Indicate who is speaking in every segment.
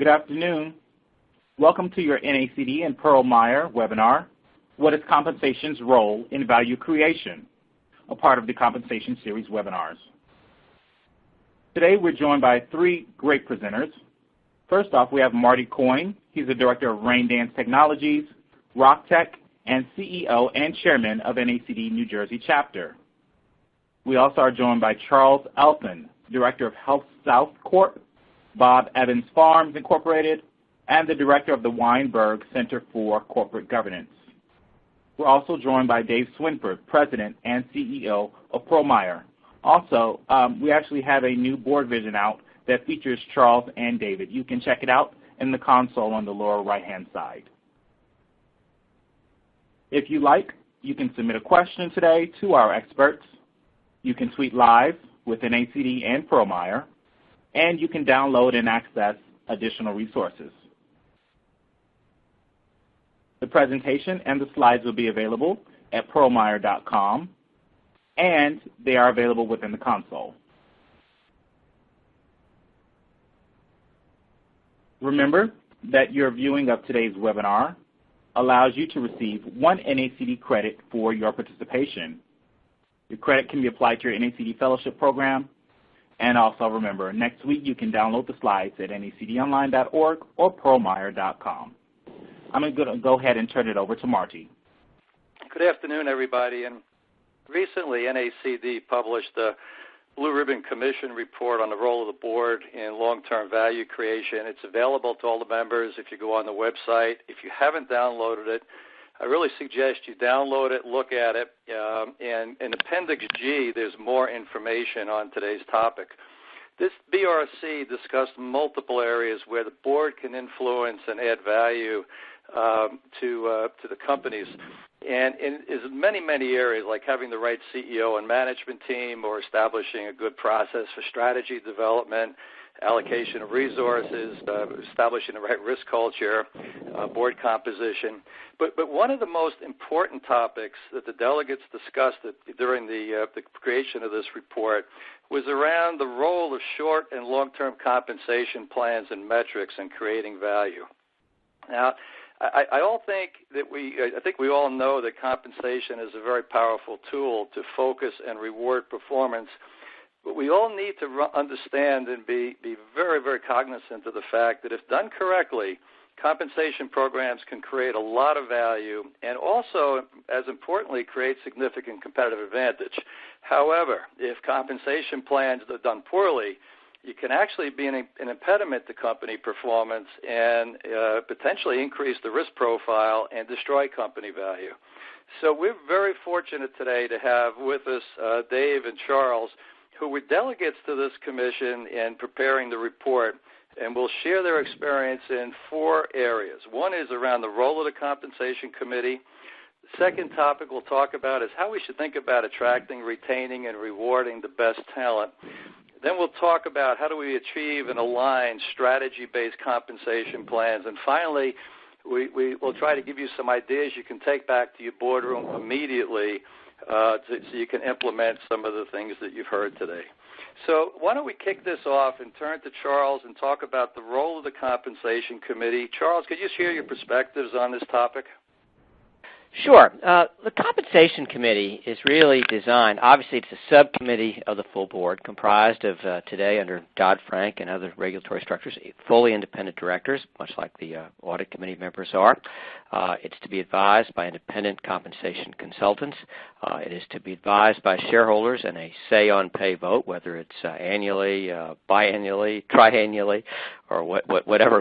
Speaker 1: Good afternoon. Welcome to your NACD and Meyer webinar, What is Compensation's Role in Value Creation, a part of the Compensation Series webinars. Today we're joined by three great presenters. First off, we have Marty Coyne. He's the Director of Rain Dance Technologies, RockTech, and CEO and Chairman of NACD New Jersey Chapter. We also are joined by Charles Elfin, Director of Health South Corp., Bob Evans Farms Incorporated, and the Director of the Weinberg Center for Corporate Governance. We're also joined by Dave Swinford, President and CEO of Meyer. Also, we actually have a new board vision out that features Charles and David. You can check it out in the console on the lower right-hand side. If you like, you can submit a question today to our experts. You can tweet live with NACD and Meyer, and you can download and access additional resources. The presentation and the slides will be available at promeyer.com, and they are available within the console. Remember that your viewing of today's webinar allows you to receive one NACD credit for your participation. Your credit can be applied to your NACD fellowship program. And also remember, next week you can download the slides at nacdonline.org or promeyer.com. I'm going to go ahead and turn it over to Marty.
Speaker 2: Good afternoon, everybody. And recently, NACD published the Blue Ribbon Commission report on the role of the board in long-term value creation. It's available to all the members if you go on the website. If you haven't downloaded it, I really suggest you download it, look at it, and in Appendix G, there's more information on today's topic. This BRC discussed multiple areas where the board can influence and add value to the companies. And in many areas, like having the right CEO and management team, or establishing a good process for strategy development, allocation of resources, establishing the right risk culture, board composition. But one of the most important topics that the delegates discussed during the creation of this report was around the role of short and long-term compensation plans and metrics in creating value. Now, I think we all know that compensation is a very powerful tool to focus and reward performance. But we all need to understand and be very, very cognizant of the fact that if done correctly, compensation programs can create a lot of value and also, as importantly, create significant competitive advantage. However, if compensation plans are done poorly, you can actually be an impediment to company performance and potentially increase the risk profile and destroy company value. So we're very fortunate today to have with us Dave and Charles, who were delegates to this commission in preparing the report, and will share their experience in four areas. One is around the role of the Compensation Committee. The second topic we'll talk about is how we should think about attracting, retaining, and rewarding the best talent. Then we'll talk about how do we achieve and align strategy-based compensation plans. And finally, we'll try to give you some ideas you can take back to your boardroom immediately so you can implement some of the things that you've heard today. So why don't we kick this off and turn to Charles and talk about the role of the Compensation Committee. Charles, could you share your perspectives on this topic?
Speaker 3: Sure. The Compensation Committee is really designed, obviously it's a subcommittee of the full board comprised of, today under Dodd-Frank and other regulatory structures, fully independent directors, much like the audit committee members are. It's to be advised by independent compensation consultants. It is to be advised by shareholders in a say-on-pay vote, whether it's annually, biannually, triannually, or whatever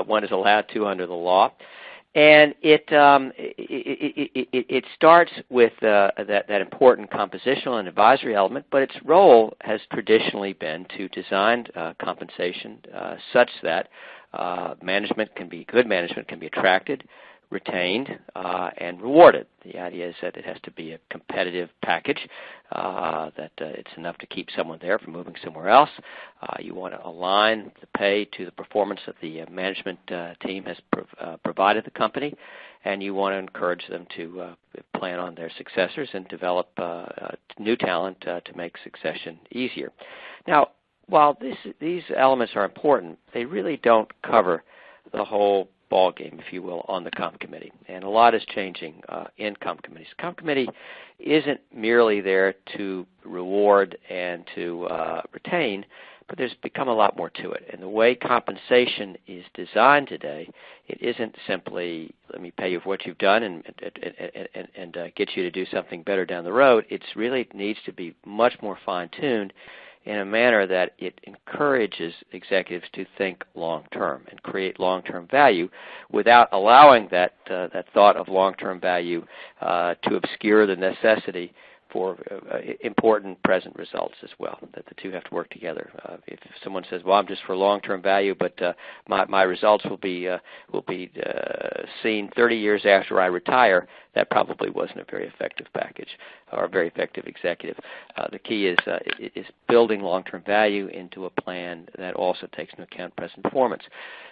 Speaker 3: one is allowed to under the law. And it starts with that important compositional and advisory element, but its role has traditionally been to design compensation such that good management can be attracted, retained, and rewarded. The idea is that it has to be a competitive package, that it's enough to keep someone there from moving somewhere else. You want to align the pay to the performance that the management team has provided the company, and you want to encourage them to plan on their successors and develop new talent to make succession easier. Now, while these elements are important, they really don't cover the whole ball game, if you will, on the comp committee. And a lot is changing in comp committees. Comp committee isn't merely there to reward and to retain, but there's become a lot more to it. And the way compensation is designed today, it isn't simply, let me pay you for what you've done and get you to do something better down the road. It really needs to be much more fine-tuned in a manner that it encourages executives to think long-term and create long-term value without allowing that thought of long-term value to obscure the necessity for important present results as well, that the two have to work together. If someone says, well, I'm just for long-term value, but my results will be seen 30 years after I retire, that probably wasn't a very effective package or a very effective executive. The key is building long-term value into a plan that also takes into account present performance.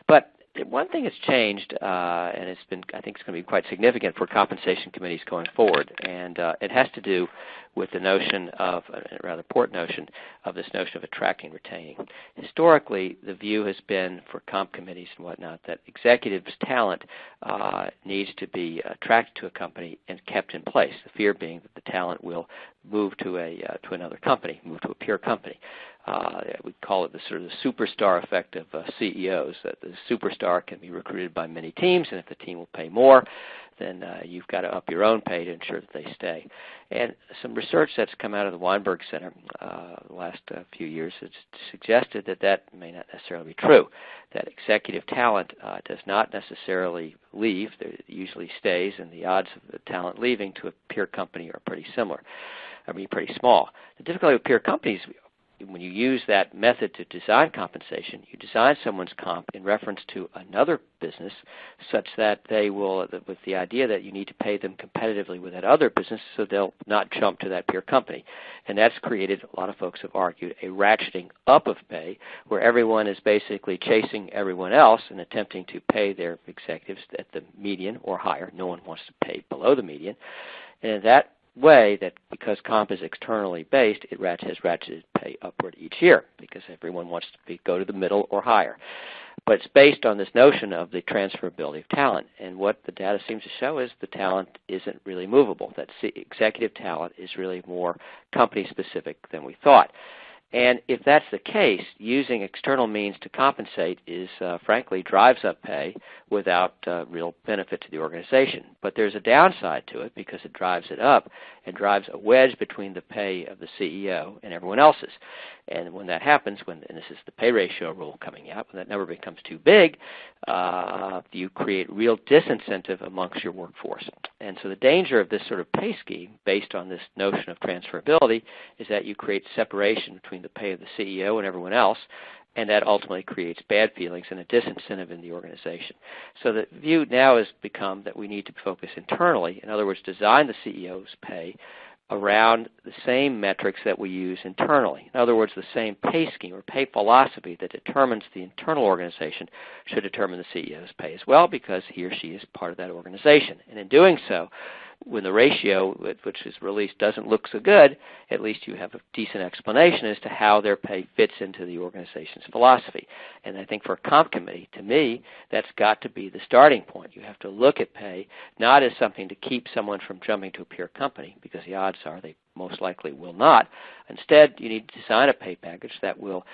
Speaker 3: But one thing that's changed, and I think it's going to be quite significant for compensation committees going forward, and it has to do with the notion of, a rather important notion, of this notion of attracting and retaining. Historically, the view has been for comp committees and whatnot that executives' talent needs to be attracted to a company and kept in place, the fear being that the talent will move to another company, move to a peer company. We call it the sort of the superstar effect of CEOs, that the superstar can be recruited by many teams, and if the team will pay more, then you've got to up your own pay to ensure that they stay. And some research that's come out of the Weinberg Center the last few years has suggested that may not necessarily be true, that executive talent does not necessarily leave. It usually stays, and the odds of the talent leaving to a peer company are pretty similar. Pretty small. The difficulty with peer companies, when you use that method to design compensation, you design someone's comp in reference to another business such that they will, with the idea that you need to pay them competitively with that other business so they'll not jump to that peer company. And that's created, a lot of folks have argued, a ratcheting up of pay where everyone is basically chasing everyone else and attempting to pay their executives at the median or higher. No one wants to pay below the median. And in that way, that because comp is externally based, it has ratcheted pay upward each year because everyone wants to go to the middle or higher. But it's based on this notion of the transferability of talent. And what the data seems to show is the talent isn't really movable, that executive talent is really more company-specific than we thought. And if that's the case, using external means to compensate is, frankly, drives up pay without real benefit to the organization. But there's a downside to it because it drives it up and drives a wedge between the pay of the CEO and everyone else's. And when that happens, and this is the pay ratio rule coming out, when that number becomes too big, you create real disincentive amongst your workforce. And so the danger of this sort of pay scheme based on this notion of transferability is that you create separation between the pay of the CEO and everyone else, and that ultimately creates bad feelings and a disincentive in the organization. So the view now has become that we need to focus internally, in other words, design the CEO's pay around the same metrics that we use internally. In other words, the same pay scheme or pay philosophy that determines the internal organization should determine the CEO's pay as well because he or she is part of that organization. And in doing so, when the ratio which is released doesn't look so good, at least you have a decent explanation as to how their pay fits into the organization's philosophy. And I think for a comp committee, to me, that's got to be the starting point. You have to look at pay not as something to keep someone from jumping to a peer company, because the odds are they most likely will not. Instead, you need to design a pay package that will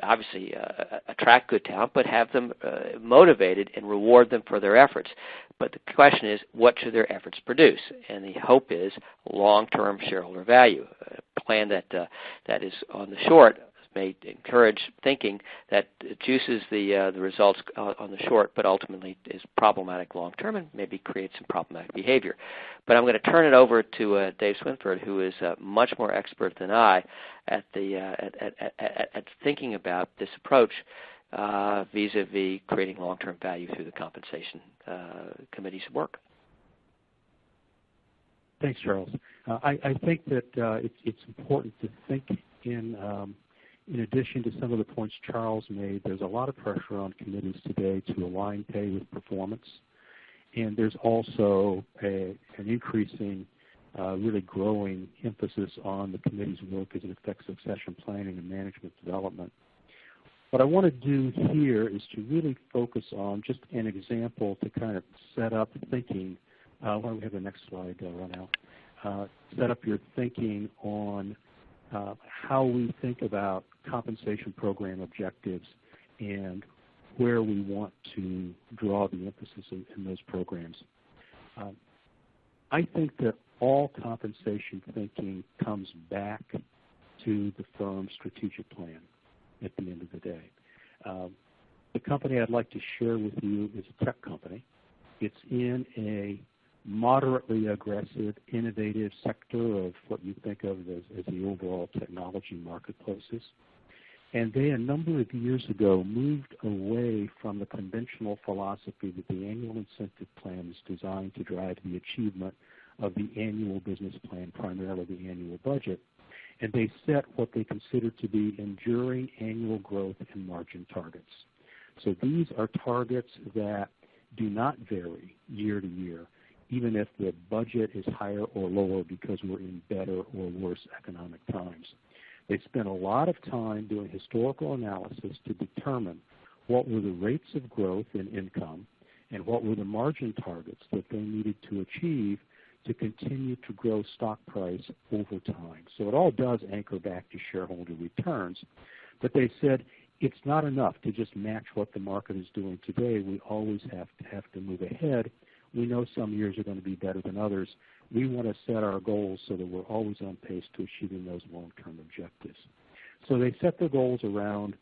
Speaker 3: obviously attract good talent, but have them motivated and reward them for their efforts. But the question is, what should their efforts produce? And the hope is long-term shareholder value, a plan that is on the short may encourage thinking that juices the results on the short, but ultimately is problematic long-term and maybe creates some problematic behavior. But I'm going to turn it over to Dave Swinford, who is much more expert than I at thinking about this approach vis-a-vis creating long-term value through the compensation committee's work.
Speaker 4: Thanks, Charles. I think that it's important to think in addition to some of the points Charles made, there's a lot of pressure on committees today to align pay with performance. And there's also an increasing really growing emphasis on the committee's work as it affects succession planning and management development. What I want to do here is to really focus on just an example to kind of set up thinking. Why don't we have the next slide run out? Set up your thinking on how we think about compensation program objectives and where we want to draw the emphasis in those programs. I think that all compensation thinking comes back to the firm's strategic plan at the end of the day. The company I'd like to share with you is a tech company. It's in a moderately aggressive, innovative sector of what you think of as the overall technology marketplaces. And they, a number of years ago, moved away from the conventional philosophy that the annual incentive plan is designed to drive the achievement of the annual business plan, primarily the annual budget, and they set what they consider to be enduring annual growth and margin targets. So these are targets that do not vary year to year, even if the budget is higher or lower because we're in better or worse economic times. They spent a lot of time doing historical analysis to determine what were the rates of growth in income and what were the margin targets that they needed to achieve to continue to grow stock price over time. So it all does anchor back to shareholder returns. But they said it's not enough to just match what the market is doing today. We always have to move ahead. We know some years are going to be better than others. We want to set our goals so that we're always on pace to achieving those long-term objectives. So they set their goals around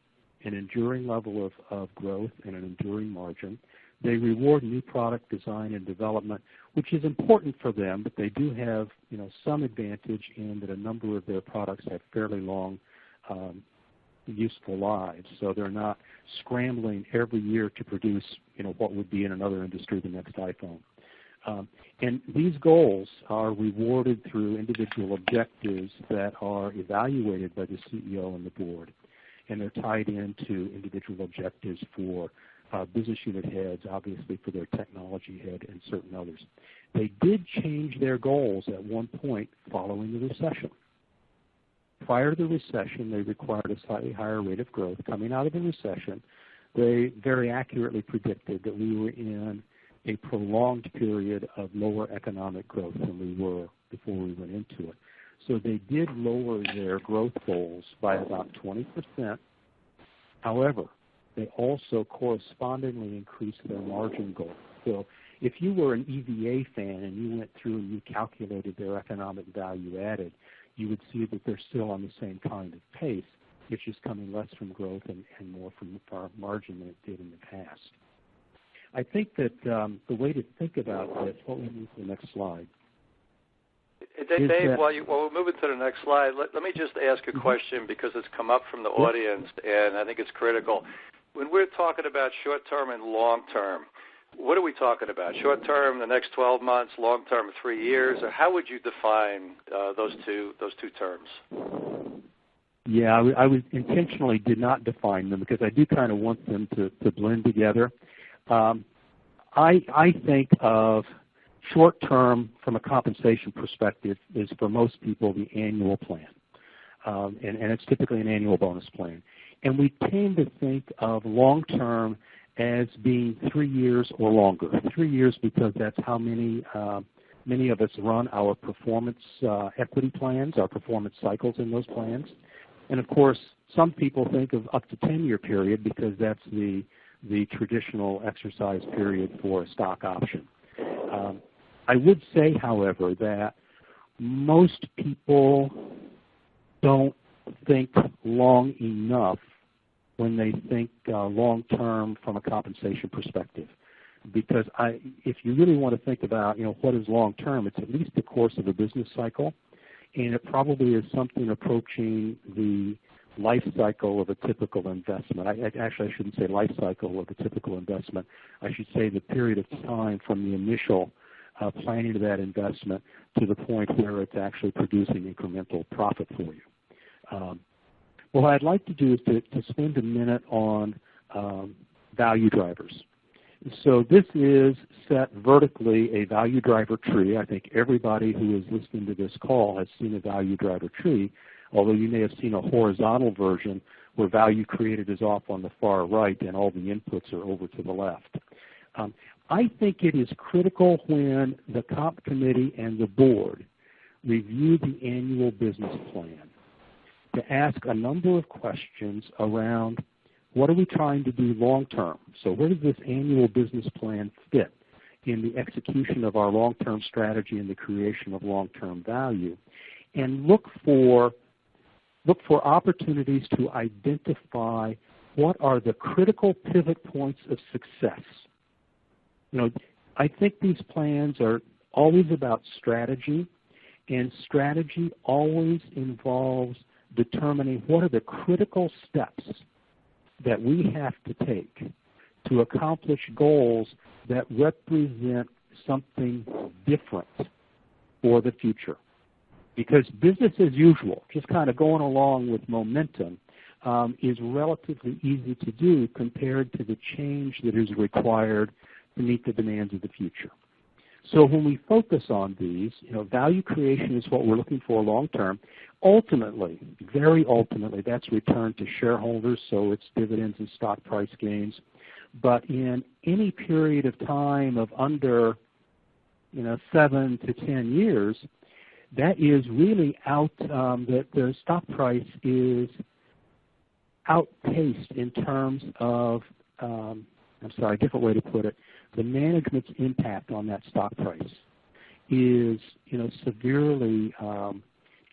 Speaker 4: an enduring level of growth and an enduring margin. They reward new product design and development, which is important for them, but they do have some advantage in that a number of their products have fairly long useful lives. So they're not scrambling every year to produce what would be in another industry the next iPhone. And these goals are rewarded through individual objectives that are evaluated by the CEO and the board. And they're tied into individual objectives for business unit heads, obviously for their technology head and certain others. They did change their goals at one point following the recession. Prior to the recession, they required a slightly higher rate of growth. Coming out of the recession, they very accurately predicted that we were in a prolonged period of lower economic growth than we were before we went into it. So they did lower their growth goals by about 20%. However, they also correspondingly increased their margin goals. So if you were an EVA fan and you went through and you calculated their economic value added, you would see that they're still on the same kind of pace. It's just coming less from growth and more from margin than it did in the past. I think that the way to think about this, what we move to the next slide.
Speaker 2: Dave, while we're moving to the next slide, let me just ask a question because it's come up from the audience, and I think it's critical. When we're talking about short-term and long-term, what are we talking about? Short-term, the next 12 months, long-term, 3 years, or how would you define those two terms?
Speaker 4: Yeah, I intentionally did not define them because I do kind of want them to blend together. I think of short-term from a compensation perspective is for most people the annual plan, and it's typically an annual bonus plan. And we tend to think of long-term as being 3 years or longer. 3 years because that's how many of us run our performance equity plans, our performance cycles in those plans. And of course, some people think of up to 10-year period because that's the traditional exercise period for a stock option. I would say, however, that most people don't think long enough when they think long-term from a compensation perspective. Because if you really want to think about, what is long-term, it's at least the course of a business cycle, and it probably is something approaching the life cycle of a typical investment. Actually, I shouldn't say life cycle of a typical investment. I should say the period of time from the initial planning of that investment to the point where it's actually producing incremental profit for you. What I'd like to do is to spend a minute on value drivers. So this is set vertically a value driver tree. I think everybody who is listening to this call has seen a value driver tree, although you may have seen a horizontal version where value created is off on the far right and all the inputs are over to the left. I think it is critical when the comp committee and the board review the annual business plan to ask a number of questions around what are we trying to do long term? So where does this annual business plan fit in the execution of our long-term strategy and the creation of long-term value? And look for opportunities to identify what are the critical pivot points of success. You know, I think these plans are always about strategy, and strategy always involves determining what are the critical steps that we have to take to accomplish goals that represent something different for the future. Because business as usual, just kind of going along with momentum, is relatively easy to do compared to the change that is required to meet the demands of the future. So when we focus on these, value creation is what we're looking for long term. Ultimately, very ultimately, that's returned to shareholders, so it's dividends and stock price gains. But in any period of time of under 7 to 10 years, that is really the stock price is outpaced in terms of, a different way to put it, the management's impact on that stock price is, severely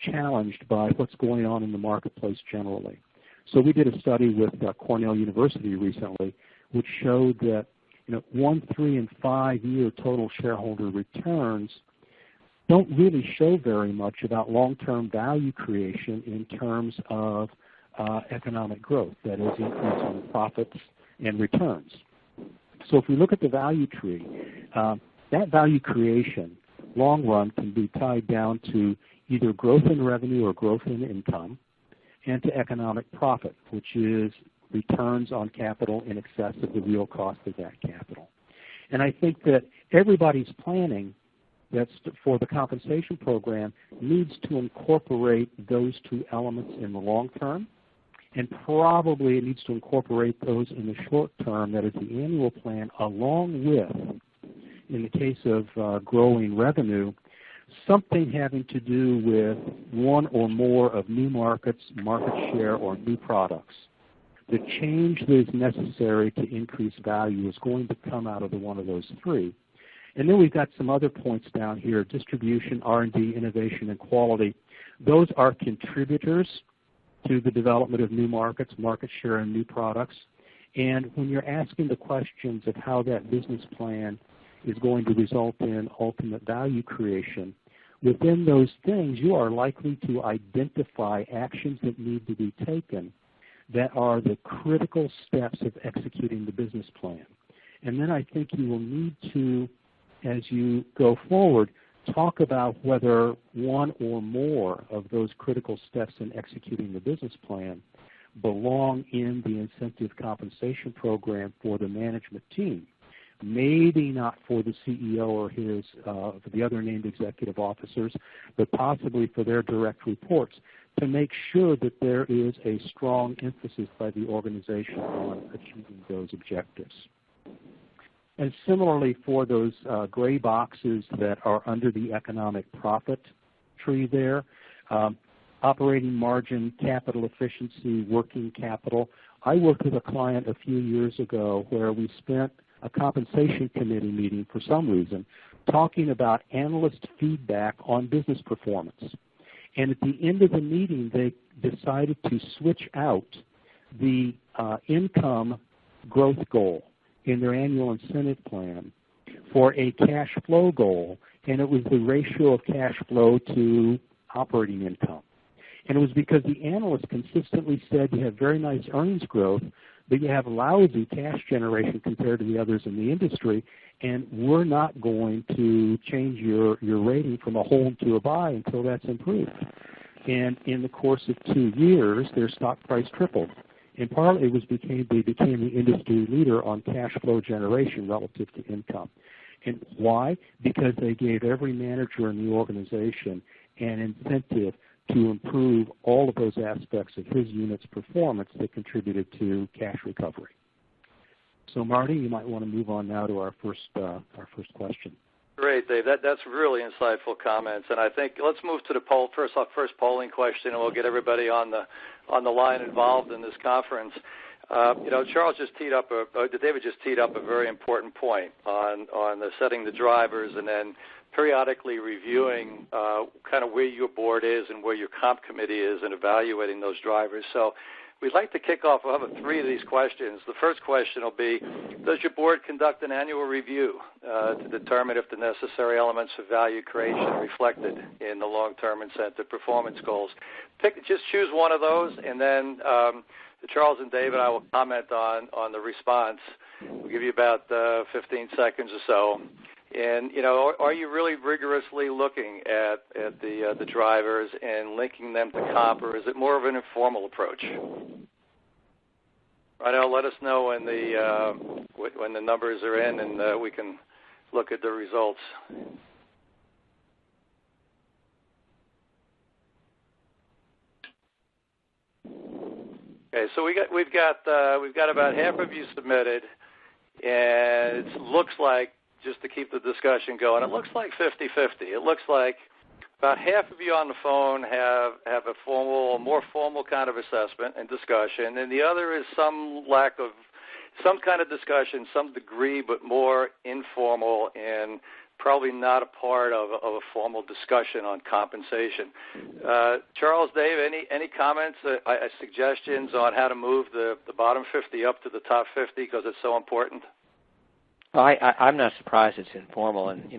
Speaker 4: challenged by what's going on in the marketplace generally. So we did a study with Cornell University recently, which showed that 1, 3, and 5 year total shareholder returns don't really show very much about long-term value creation in terms of economic growth, that is, increasing profits and returns. So if we look at the value tree, that value creation, long run, can be tied down to either growth in revenue or growth in income, and to economic profit, which is returns on capital in excess of the real cost of that capital. And I think that everybody's planning that's for the compensation program needs to incorporate those two elements in the long term, and probably it needs to incorporate those in the short term, that is the annual plan, along with, in the case of growing revenue, something having to do with one or more of new markets, market share, or new products. The change that is necessary to increase value is going to come out of one of those three. And then we've got some other points down here: distribution, R&D, innovation, and quality. Those are contributors to the development of new markets, market share, and new products. And when you're asking the questions of how that business plan is going to result in ultimate value creation, within those things you are likely to identify actions that need to be taken that are the critical steps of executing the business plan. And then I think you will need to, as you go forward, talk about whether one or more of those critical steps in executing the business plan belong in the incentive compensation program for the management team. Maybe not for the CEO or for the other named executive officers, but possibly for their direct reports, to make sure that there is a strong emphasis by the organization on achieving those objectives. And similarly for those gray boxes that are under the economic profit tree there, operating margin, capital efficiency, working capital. I worked with a client a few years ago where we spent a compensation committee meeting for some reason talking about analyst feedback on business performance. And at the end of the meeting, they decided to switch out the income growth goal in their annual incentive plan for a cash flow goal, and it was the ratio of cash flow to operating income. And it was because the analysts consistently said you have very nice earnings growth, but you have lousy cash generation compared to the others in the industry, and we're not going to change your rating from a hold to a buy until that's improved. And in the course of 2 years, their stock price tripled. In part, they became the industry leader on cash flow generation relative to income. And why? Because they gave every manager in the organization an incentive to improve all of those aspects of his unit's performance that contributed to cash recovery. So, Marty, you might want to move on now to our first question.
Speaker 2: Great, Dave. That's really insightful comments, and I think let's move to the first polling question, and we'll get everybody on the line involved in this conference. Charles just David just teed up a very important point on the setting the drivers, and then periodically reviewing kind of where your board is and where your comp committee is, and evaluating those drivers. So we'd like to kick off. We'll have 3 of these questions. The first question will be, does your board conduct an annual review to determine if the necessary elements of value creation are reflected in the long-term incentive performance goals? Just choose one of those, and then Charles and Dave and I will comment on the response. We'll give you about 15 seconds or so. And, are you really rigorously looking at the drivers and linking them to comp, or is it more of an informal approach? Right now, let us know when the numbers are in, and we can look at the results. Okay, so we've got about half of you submitted, and it looks like, just to keep the discussion going, it looks like 50-50. It looks like about half of you on the phone have a more formal kind of assessment and discussion, and the other is some lack of some kind of discussion, some degree, but more informal and probably not a part of a formal discussion on compensation. Charles, Dave, any comments, suggestions on how to move the bottom 50 up to the top 50 because it's so important?
Speaker 3: Well, I'm not surprised it's informal, and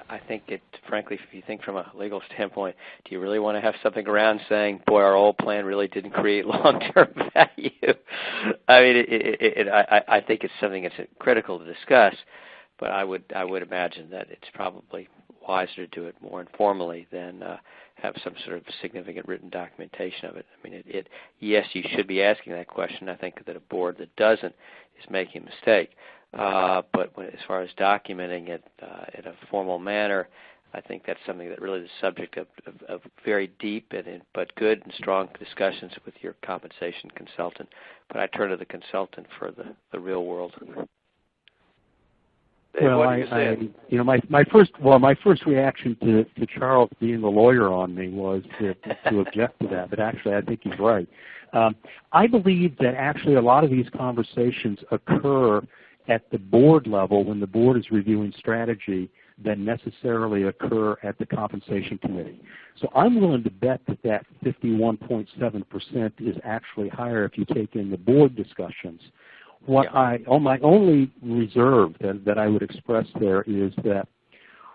Speaker 3: I think frankly, if you think from a legal standpoint, do you really want to have something around saying, "Boy, our old plan really didn't create long-term value"? I mean, I think it's something that's critical to discuss, but I would imagine that it's probably wiser to do it more informally than have some sort of significant written documentation of it. I mean, yes, you should be asking that question. I think that a board that doesn't is making a mistake. But as far as documenting it in a formal manner, I think that's something that really is the subject of very deep but good and strong discussions with your compensation consultant. But I turn to the consultant for the real world.
Speaker 4: Well, my first reaction to Charles being the lawyer on me was to object to that, but actually I think he's right. I believe that actually a lot of these conversations occur at the board level when the board is reviewing strategy than necessarily occur at the compensation committee. So I'm willing to bet that 51.7% is actually higher if you take in the board discussions. My only reserve that I would express there is that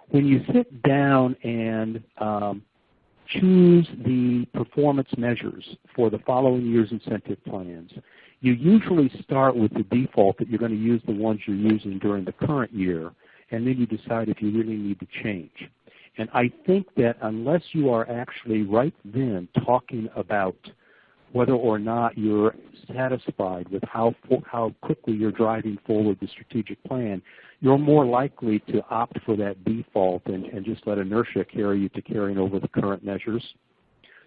Speaker 4: when you sit down and choose the performance measures for the following year's incentive plans, you usually start with the default that you're going to use the ones you're using during the current year, and then you decide if you really need to change. And I think that unless you are actually right then talking about whether or not you're satisfied with how quickly you're driving forward the strategic plan, you're more likely to opt for that default and just let inertia carry you to carrying over the current measures.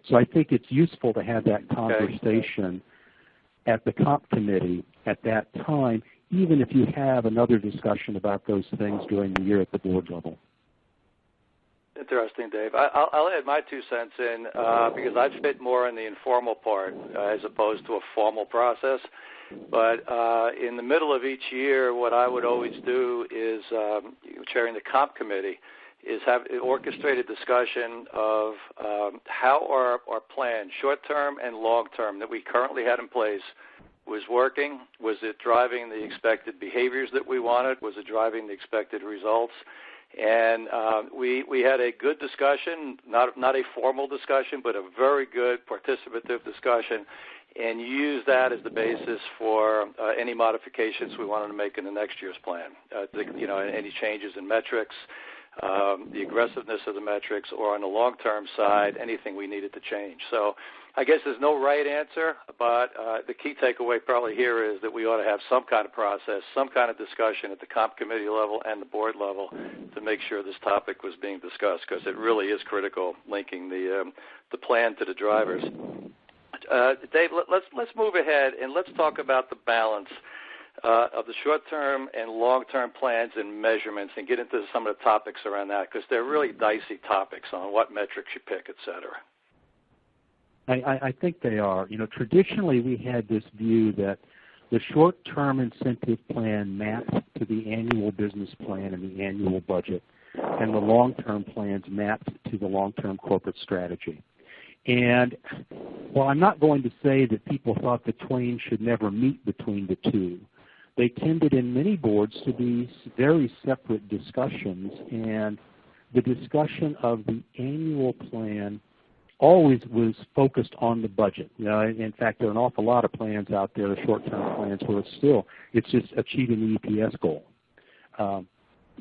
Speaker 4: So I think it's useful to have that conversation at the comp committee at that time, even if you have another discussion about those things during the year at the board level.
Speaker 2: Interesting, Dave. I'll add my 2 cents in because I'd fit more in the informal part as opposed to a formal process. But in the middle of each year, what I would always do is, chairing the comp committee, is have an orchestrated discussion of how our plan, short-term and long-term, that we currently had in place was working. Was it driving the expected behaviors that we wanted? Was it driving the expected results? And we had a good discussion, not a formal discussion, but a very good participative discussion, and use that as the basis for any modifications we wanted to make in the next year's plan. Any changes in metrics, the aggressiveness of the metrics, or on the long-term side, anything we needed to change. So I guess there's no right answer, but the key takeaway probably here is that we ought to have some kind of process, some kind of discussion at the comp committee level and the board level to make sure this topic was being discussed, because it really is critical, linking the plan to the drivers. Dave, let's move ahead and let's talk about the balance of the short-term and long-term plans and measurements, and get into some of the topics around that, because they're really dicey topics on what metrics you pick, et cetera.
Speaker 4: I think they are. You know, traditionally we had this view that the short-term incentive plan mapped to the annual business plan and the annual budget, and the long-term plans mapped to the long-term corporate strategy. And while I'm not going to say that people thought the twain should never meet between the two, they tended in many boards to be very separate discussions, and the discussion of the annual plan always was focused on the budget. You know, in fact, there are an awful lot of plans out there, the short-term plans, where it's just achieving the EPS goal.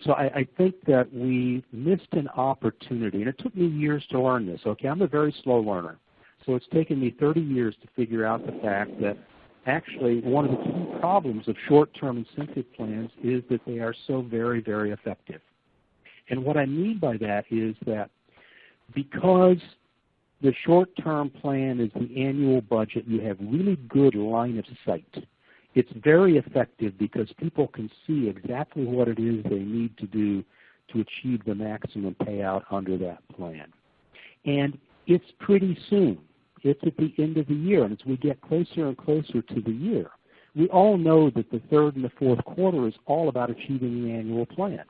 Speaker 4: So I think that we missed an opportunity, and it took me years to learn this. Okay, I'm a very slow learner, so it's taken me 30 years to figure out the fact that actually one of the key problems of short-term incentive plans is that they are so very, very effective. And what I mean by that is that because the short-term plan is the annual budget, you have really good line of sight. It's very effective because people can see exactly what it is they need to do to achieve the maximum payout under that plan. And it's pretty soon. It's at the end of the year, and as we get closer and closer to the year, we all know that the third and the fourth quarter is all about achieving the annual plan.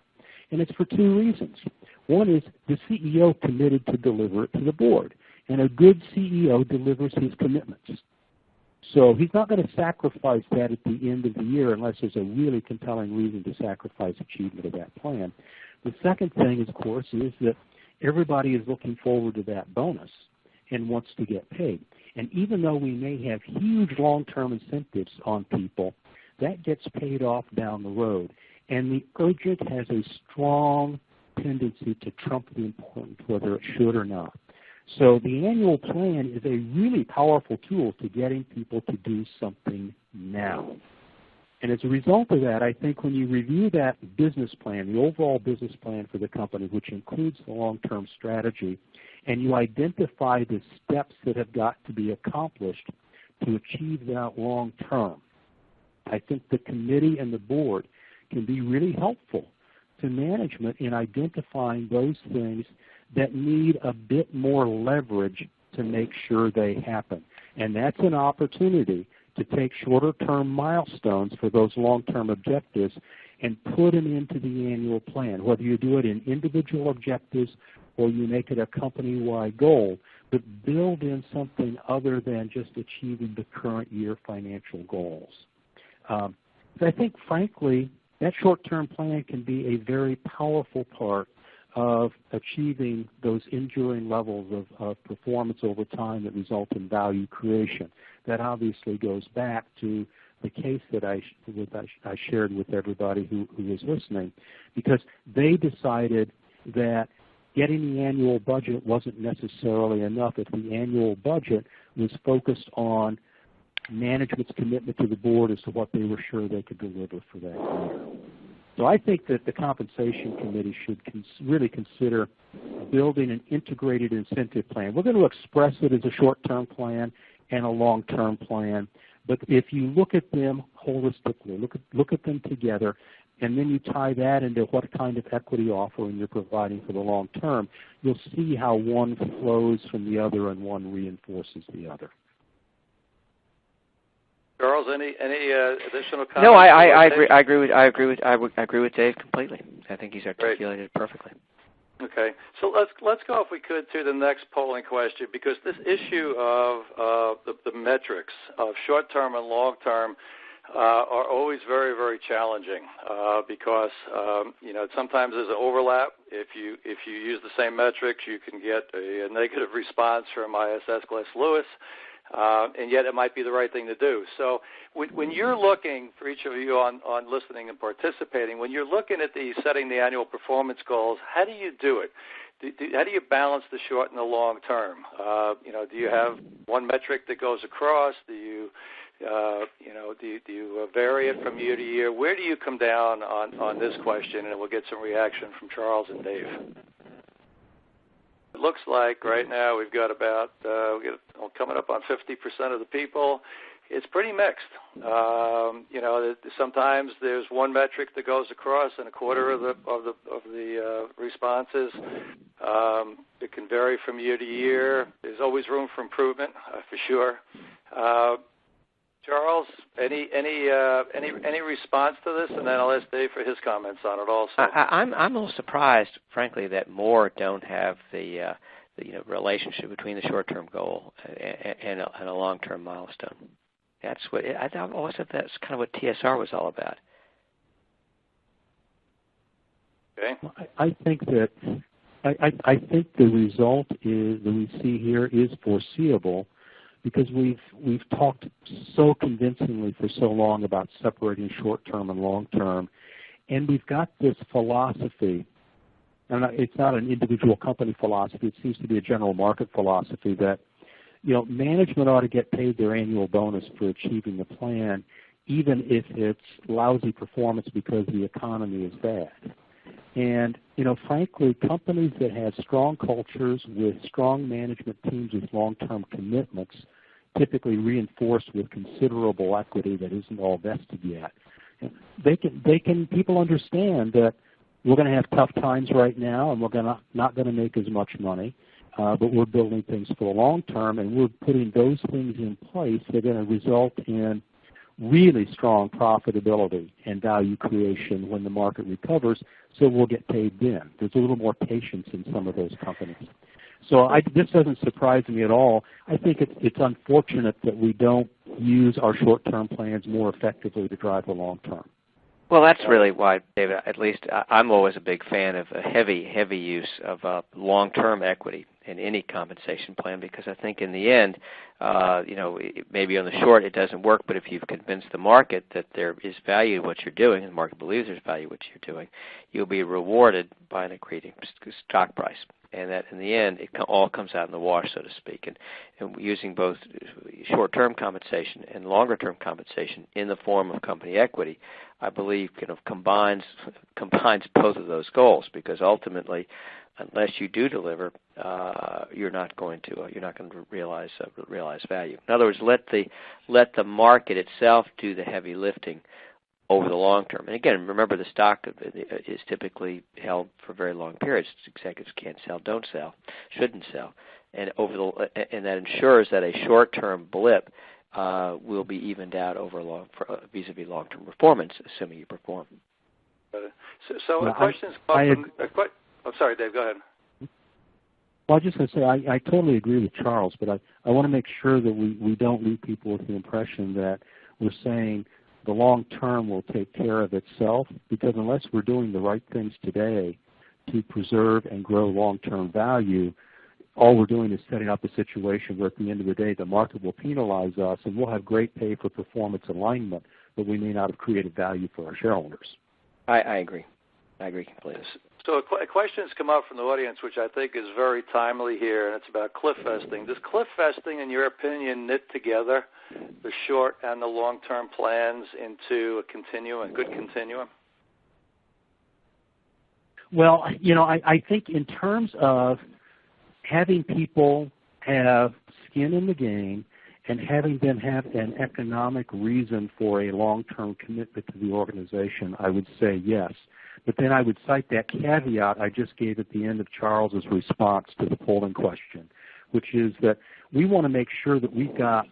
Speaker 4: And it's for two reasons. One is the CEO committed to deliver it to the board, and a good CEO delivers his commitments. So he's not going to sacrifice that at the end of the year unless there's a really compelling reason to sacrifice achievement of that plan. The second thing, of course, is that everybody is looking forward to that bonus and wants to get paid. And even though we may have huge long-term incentives on people, that gets paid off down the road. And the urgent has a strong tendency to trump the important, whether it should or not. So the annual plan is a really powerful tool to getting people to do something now. And as a result of that, I think when you review that business plan, the overall business plan for the company, which includes the long-term strategy, and you identify the steps that have got to be accomplished to achieve that long-term, I think the committee and the board can be really helpful to management in identifying those things that need a bit more leverage to make sure they happen. And that's an opportunity to take shorter-term milestones for those long-term objectives and put them into the annual plan, whether you do it in individual objectives or you make it a company-wide goal, but build in something other than just achieving the current year financial goals. I think, frankly, that short-term plan can be a very powerful part of achieving those enduring levels of performance over time that result in value creation. That obviously goes back to the case that I shared with everybody who was listening, because they decided that getting the annual budget wasn't necessarily enough if the annual budget was focused on management's commitment to the board as to what they were sure they could deliver for that year. So I think that the Compensation Committee should really consider building an integrated incentive plan. We're going to express it as a short-term plan and a long-term plan, but if you look at them holistically, look at them together, and then you tie that into what kind of equity offering you're providing for the long term, you'll see how one flows from the other and one reinforces the other.
Speaker 2: Charles, any additional comments?
Speaker 3: No, I agree with Dave completely. I think he's articulated it perfectly.
Speaker 2: Okay, so let's go, if we could, to the next polling question, because this issue of the metrics of short-term and long-term are always very, very challenging because sometimes there's an overlap. If you use the same metrics, you can get a negative response from ISS Glass Lewis. and yet it might be the right thing to do. So when you're looking, for each of you on listening and participating, when you're looking at setting the annual performance goals, how do you do it? How do you balance the short and the long term? Do you have one metric that goes across? Do you vary it from year to year? Where do you come down on this question? And we'll get some reaction from Charles and Dave. It looks like right now we've got about coming up on 50% of the people. It's pretty mixed. Sometimes there's one metric that goes across in a quarter of the responses. It can vary from year to year. There's always room for improvement, for sure. Charles, any response to this? And then I'll ask Dave for his comments on it also.
Speaker 3: I'm a little surprised, frankly, that more don't have the relationship between the short-term goal and a long-term milestone. That's what I've always thought that's kind of what TSR was all about.
Speaker 2: Okay.
Speaker 4: I think that I think the result is that we see here is foreseeable, because we've talked so convincingly for so long about separating short-term and long-term, and we've got this philosophy, and it's not an individual company philosophy, it seems to be a general market philosophy that management ought to get paid their annual bonus for achieving the plan, even if it's lousy performance because the economy is bad. And, frankly, companies that have strong cultures with strong management teams with long-term commitments, typically reinforced with considerable equity that isn't all vested yet, people understand that we're going to have tough times right now and we're not going to make as much money, but we're building things for the long term, and we're putting those things in place that are going to result in really strong profitability and value creation when the market recovers, so we'll get paid then. There's a little more patience in some of those companies. So this doesn't surprise me at all. I think it's unfortunate that we don't use our short-term plans more effectively to drive the long term.
Speaker 3: Well, that's really why, David, at least I'm always a big fan of a heavy use of long-term equity in any compensation plan, because I think in the end, maybe on the short it doesn't work, but if you've convinced the market that there is value in what you're doing, and the market believes there's value in what you're doing, you'll be rewarded by an accreting stock price. And that in the end, it all comes out in the wash, so to speak. And using both short-term compensation and longer-term compensation in the form of company equity, I believe combines both of those goals, because ultimately, unless you do deliver, you're not going to realize value. In other words, let the market itself do the heavy lifting over the long term. And again, remember, the stock is typically held for very long periods. Executives can't sell, don't sell, shouldn't sell, and and that ensures that a short-term blip will be evened out over vis-a-vis long-term performance, assuming you perform.
Speaker 2: So a question's come from. I'm sorry, Dave. Go ahead.
Speaker 4: Well, I was just going to say I totally agree with Charles, but I want to make sure that we don't leave people with the impression that we're saying the long term will take care of itself, because unless we're doing the right things today to preserve and grow long-term value, all we're doing is setting up a situation where at the end of the day the market will penalize us and we'll have great pay for performance alignment, but we may not have created value for our shareholders.
Speaker 3: I agree. I agree completely.
Speaker 2: So a question has come up from the audience, which I think is very timely here, and it's about cliff vesting. Does cliff vesting, in your opinion, knit together the short and the long-term plans into a good continuum?
Speaker 4: Well, I think in terms of having people have skin in the game and having them have an economic reason for a long-term commitment to the organization, I would say yes. But then I would cite that caveat I just gave at the end of Charles's response to the polling question, which is that we want to make sure that we've got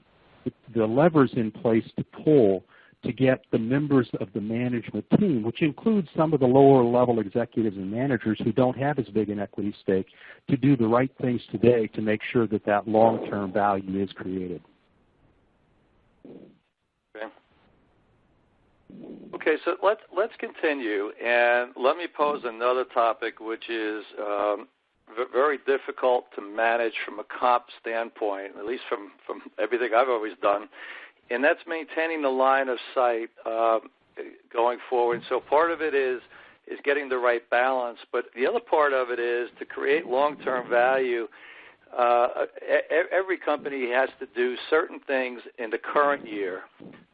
Speaker 4: the levers in place to pull to get the members of the management team, which includes some of the lower-level executives and managers who don't have as big an equity stake, to do the right things today to make sure that that long-term value is created.
Speaker 2: Okay, so let's continue, and let me pose another topic, which is very difficult to manage from a comp standpoint, at least from everything I've always done, and that's maintaining the line of sight going forward. So part of it is getting the right balance, but the other part of it is to create long-term value. Every company has to do certain things in the current year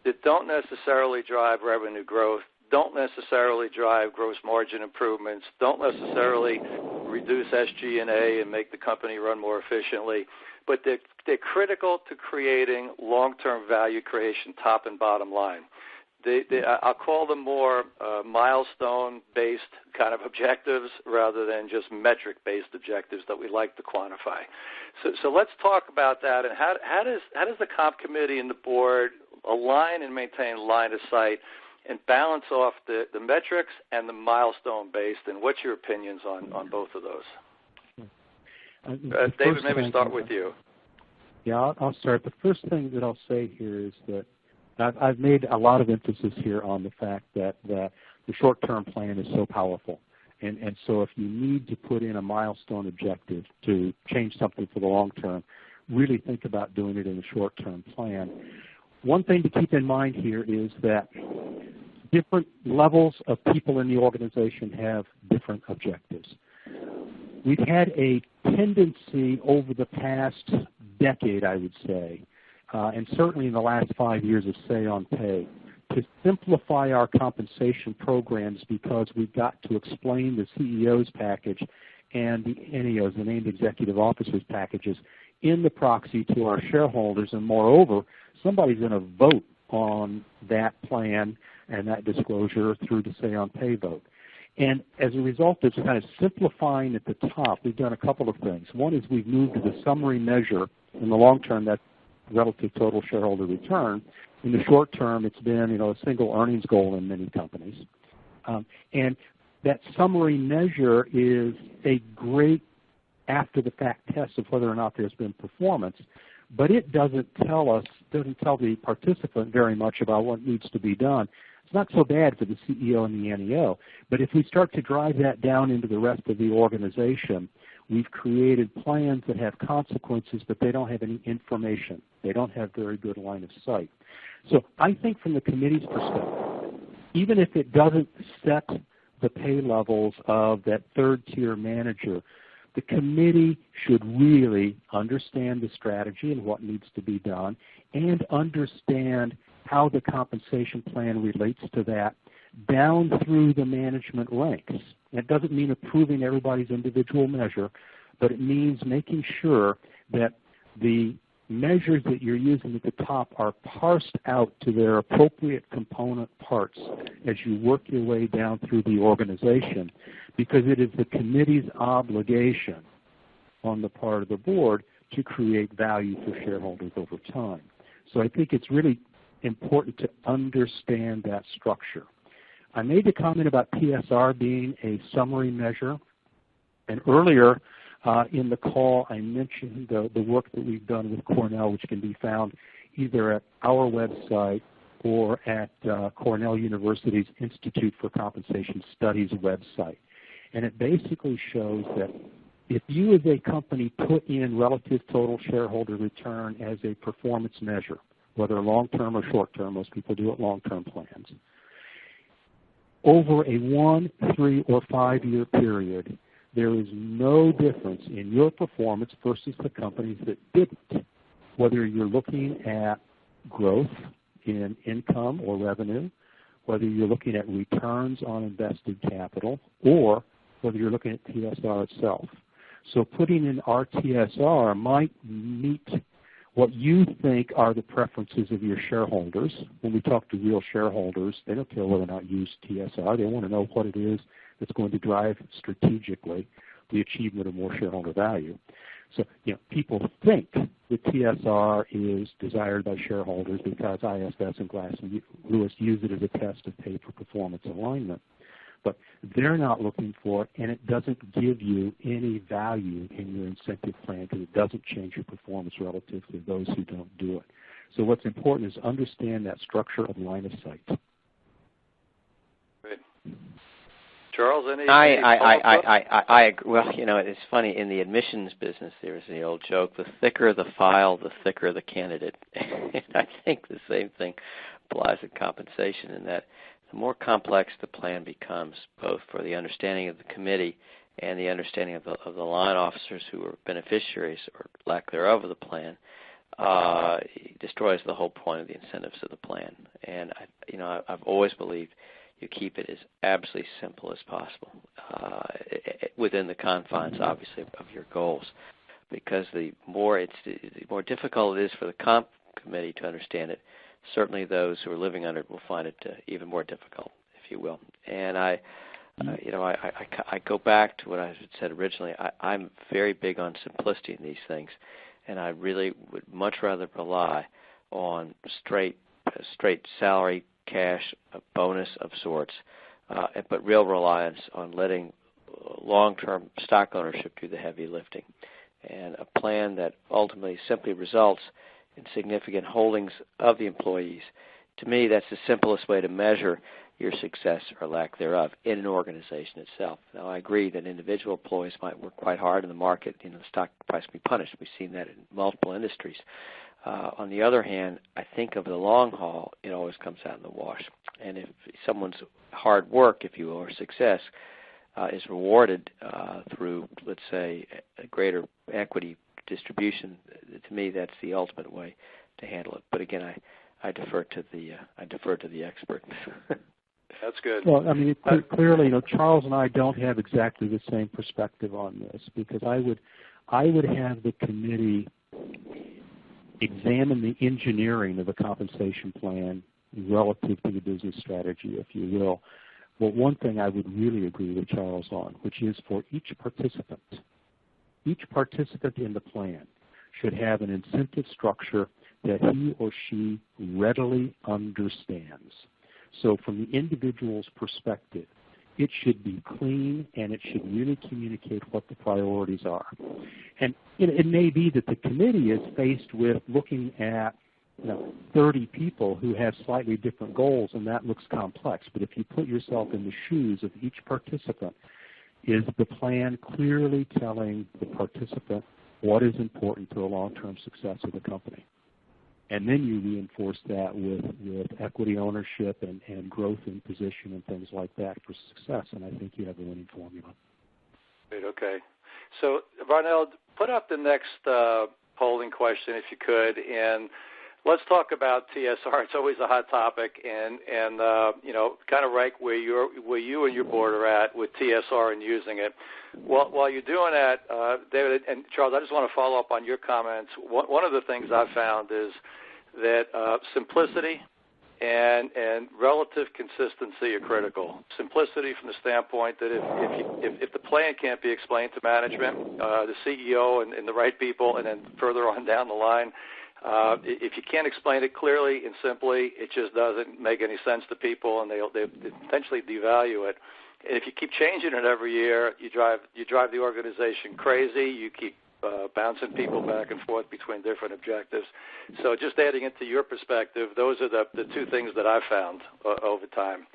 Speaker 2: that don't necessarily drive revenue growth, don't necessarily drive gross margin improvements, don't necessarily reduce SG&A and make the company run more efficiently, but they're critical to creating long-term value creation, top and bottom line. I'll call them more milestone-based kind of objectives rather than just metric-based objectives that we like to quantify. So let's talk about that. And how does the comp committee and the board align and maintain line of sight and balance off the metrics and the milestone-based? And what's your opinions on both of those? David, maybe start with you.
Speaker 4: Yeah, I'll start. The first thing that I'll say here is that I've made a lot of emphasis here on the fact that the short-term plan is so powerful. And so if you need to put in a milestone objective to change something for the long term, really think about doing it in the short-term plan. One thing to keep in mind here is that different levels of people in the organization have different objectives. We've had a tendency over the past decade, I would say, and certainly in the last 5 years of Say on Pay, to simplify our compensation programs because we've got to explain the CEO's package and the NEOs, the Named Executive Officers packages, in the proxy to our shareholders. And moreover, somebody's going to vote on that plan and that disclosure through the Say on Pay vote. And as a result of kind of simplifying at the top, we've done a couple of things. One is we've moved to the summary measure. In the long term, that's relative total shareholder return. In the short term, it's been a single earnings goal in many companies. And that summary measure is a great after-the-fact test of whether or not there's been performance, but it doesn't tell the participant very much about what needs to be done. It's not so bad for the CEO and the NEO, but if we start to drive that down into the rest of the organization, we've created plans that have consequences, but they don't have any information. They don't have very good line of sight. So I think from the committee's perspective, even if it doesn't set the pay levels of that third-tier manager, the committee should really understand the strategy and what needs to be done and understand how the compensation plan relates to that down through the management ranks. It doesn't mean approving everybody's individual measure, but it means making sure that the measures that you're using at the top are parsed out to their appropriate component parts as you work your way down through the organization, because it is the committee's obligation on the part of the board to create value for shareholders over time. So I think it's really important to understand that structure. I made the comment about TSR being a summary measure, and earlier in the call I mentioned the work that we've done with Cornell, which can be found either at our website or at Cornell University's Institute for Compensation Studies website. And it basically shows that if you as a company put in relative total shareholder return as a performance measure, whether long-term or short-term, most people do it long-term plans, over a 1, 3, or 5-year period, there is no difference in your performance versus the companies that didn't, whether you're looking at growth in income or revenue, whether you're looking at returns on invested capital, or whether you're looking at TSR itself. So putting in our TSR might meet what you think are the preferences of your shareholders. When we talk to real shareholders, they don't care whether or not you use TSR. They want to know what it is that's going to drive strategically the achievement of more shareholder value. So, people think the TSR is desired by shareholders because ISS and Glass and Lewis use it as a test of pay for performance alignment. But they're not looking for it, and it doesn't give you any value in your incentive plan because it doesn't change your performance relative to those who don't do it. So what's important is understand that structure of line of sight.
Speaker 2: Great. Charles, any
Speaker 3: well, you know, it's funny, in the admissions business, there's the old joke, the thicker the file, the thicker the candidate. And I think the same thing applies to compensation, in that the more complex the plan becomes, both for the understanding of the committee and the understanding of the line officers who are beneficiaries or lack thereof of the plan, it destroys the whole point of the incentives of the plan. And I've always believed you keep it as absolutely simple as possible, within the confines, obviously, of your goals, because the more difficult it is for the comp committee to understand it, certainly those who are living under it will find it even more difficult, if you will. And I go back to what I had said originally. I'm very big on simplicity in these things, and I really would much rather rely on straight salary, cash, a bonus of sorts, but real reliance on letting long-term stock ownership do the heavy lifting. And a plan that ultimately simply results in significant holdings of the employees, to me, that's the simplest way to measure your success or lack thereof in an organization itself. Now, I agree that individual employees might work quite hard in the market. The stock price can be punished. We've seen that in multiple industries. On the other hand, I think of the long haul, it always comes out in the wash. And if someone's hard work, if you will, or success, is rewarded through, let's say, a greater equity distribution, to me, that's the ultimate way to handle it. But again, I defer to the expert.
Speaker 2: That's good.
Speaker 4: Well, I mean, clearly, Charles and I don't have exactly the same perspective on this, because I would have the committee examine the engineering of the compensation plan relative to the business strategy, if you will. But one thing I would really agree with Charles on, which is for each participant in the plan should have an incentive structure that he or she readily understands. So from the individual's perspective, it should be clean, and it should really communicate what the priorities are. And it may be that the committee is faced with looking at 30 people who have slightly different goals, and that looks complex. But if you put yourself in the shoes of each participant, is the plan clearly telling the participant what is important to the long-term success of the company? And then you reinforce that with equity ownership and growth in position and things like that for success, and I think you have a winning formula.
Speaker 2: Great, okay. So, Varnell, put up the next polling question, if you could, and let's talk about TSR. It's always a hot topic, and kind of rank where you and your board are at with TSR and using it. While you're doing that, David and Charles, I just want to follow up on your comments. One of the things I've found is that simplicity and relative consistency are critical. Simplicity from the standpoint that if the plan can't be explained to management, the CEO and the right people, and then further on down the line, if you can't explain it clearly and simply, it just doesn't make any sense to people, and they potentially devalue it. And if you keep changing it every year, you drive the organization crazy. You keep bouncing people back and forth between different objectives. So just adding into your perspective, those are the two things that I've found over time.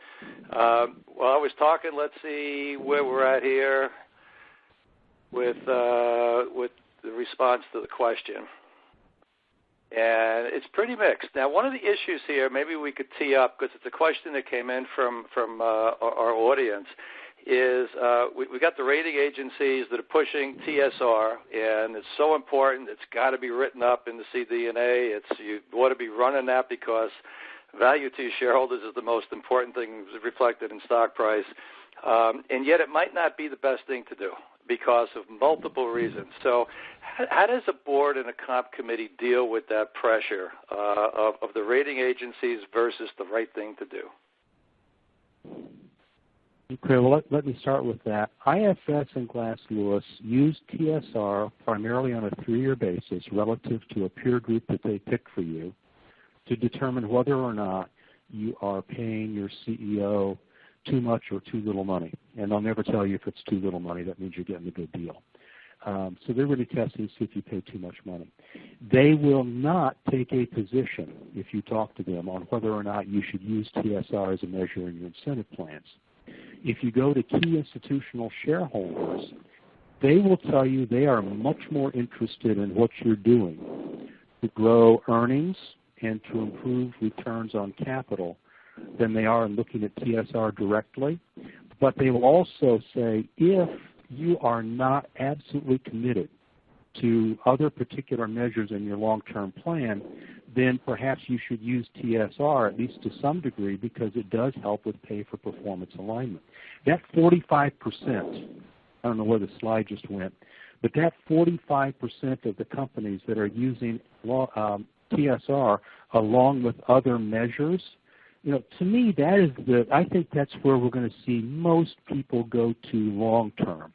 Speaker 2: While I was talking, let's see where we're at here with the response to the question. And it's pretty mixed. Now, one of the issues here, maybe we could tee up, because it's a question that came in from our audience, is we got the rating agencies that are pushing TSR, and it's so important. It's got to be written up in the CDNA. You ought to be running that because value to your shareholders is the most important thing reflected in stock price. And yet it might not be the best thing to do because of multiple reasons. So how does a board and a comp committee deal with that pressure of the rating agencies versus the right thing to do?
Speaker 4: Okay, well, let me start with that. IFS and Glass Lewis use TSR primarily on a 3-year basis relative to a peer group that they pick for you to determine whether or not you are paying your CEO too much or too little money. And they'll never tell you if it's too little money. That means you're getting a good deal. So they're really testing to see if you pay too much money. They will not take a position, if you talk to them, on whether or not you should use TSR as a measure in your incentive plans. if you go to key institutional shareholders, they will tell you they are much more interested in what you're doing to grow earnings and to improve returns on capital than they are in looking at TSR directly. But they will also say if you are not absolutely committed to other particular measures in your long-term plan, then perhaps you should use TSR at least to some degree because it does help with pay-for-performance alignment. That 45%, I don't know where the slide just went, but that 45% of the companies that are using TSR along with other measures, to me, I think that's where we're going to see most people go to long-term.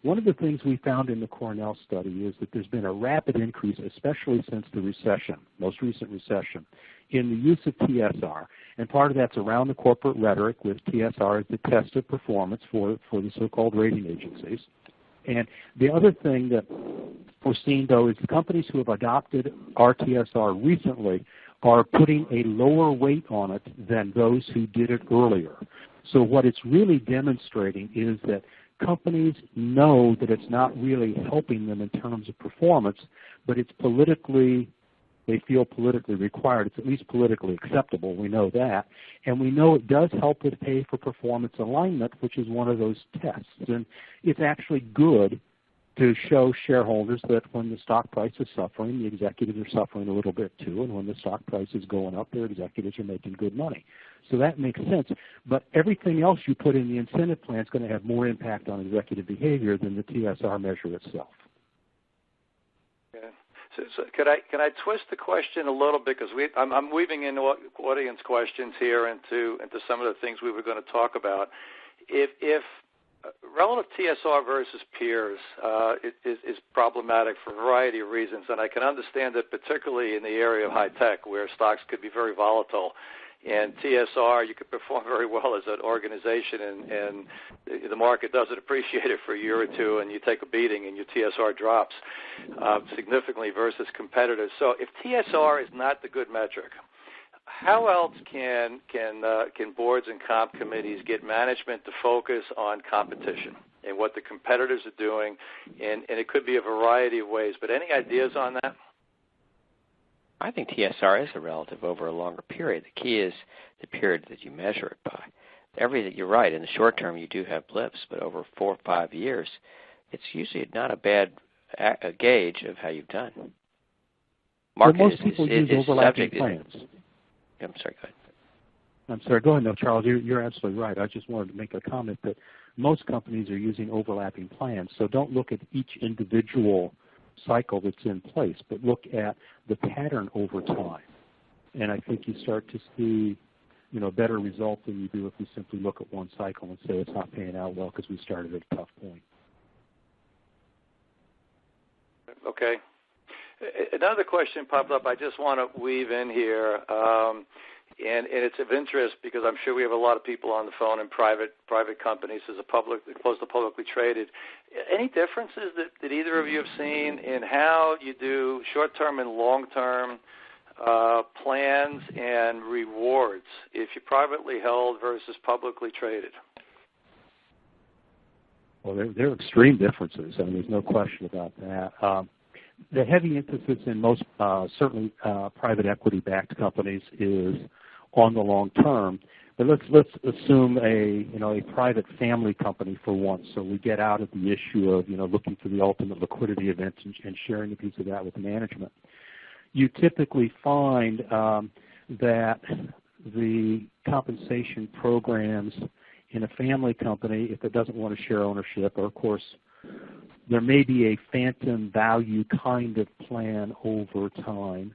Speaker 4: One of the things we found in the Cornell study is that there's been a rapid increase, especially since the recession, most recent recession, in the use of TSR. And part of that's around the corporate rhetoric with TSR as the test of performance for the so-called rating agencies. And the other thing that we're seeing, though, is the companies who have adopted RTSR recently are putting a lower weight on it than those who did it earlier. So what it's really demonstrating is that companies know that it's not really helping them in terms of performance, but they feel politically required. It's at least politically acceptable. We know that. And we know it does help with pay for performance alignment, which is one of those tests. And it's actually good to show shareholders that when the stock price is suffering, the executives are suffering a little bit too, and when the stock price is going up, their executives are making good money. So that makes sense. But everything else you put in the incentive plan is going to have more impact on executive behavior than the TSR measure itself.
Speaker 2: Okay. So can I twist the question a little bit, because I'm weaving in audience questions here into some of the things we were going to talk about. If relative TSR versus peers is problematic for a variety of reasons, and I can understand that particularly in the area of high tech where stocks could be very volatile. And TSR, you could perform very well as an organization, and the market doesn't appreciate it for a year or two, and you take a beating and your TSR drops significantly versus competitors. So if TSR is not the good metric, how else can boards and comp committees get management to focus on competition and what the competitors are doing? And it could be a variety of ways, but any ideas on that?
Speaker 3: I think TSR is a relative over a longer period. The key is the period that you measure it by. You're right. In the short term, you do have blips, but over 4 or 5 years, it's usually not a bad gauge of how you've done.
Speaker 4: Most people use overlapping plans.
Speaker 3: I'm sorry, go ahead.
Speaker 4: I'm sorry, go ahead. No, Charles, you're absolutely right. I just wanted to make a comment that most companies are using overlapping plans, so don't look at each individual cycle that's in place, but look at the pattern over time. And I think you start to see, better results than you do if you simply look at one cycle and say it's not paying out well because we started at a tough point.
Speaker 2: Okay. Another question popped up I just want to weave in here, and it's of interest because I'm sure we have a lot of people on the phone in private companies as opposed to publicly traded. Any differences that either of you have seen in how you do short-term and long-term plans and rewards if you're privately held versus publicly traded?
Speaker 4: Well, there are extreme differences. I mean, there's no question about that. The heavy emphasis in most, certainly private equity-backed companies, is on the long term. But let's assume a private family company for once. So we get out of the issue of looking for the ultimate liquidity event and sharing a piece of that with management. You typically find that the compensation programs in a family company, if it doesn't want to share ownership, or of course there may be a phantom value kind of plan over time,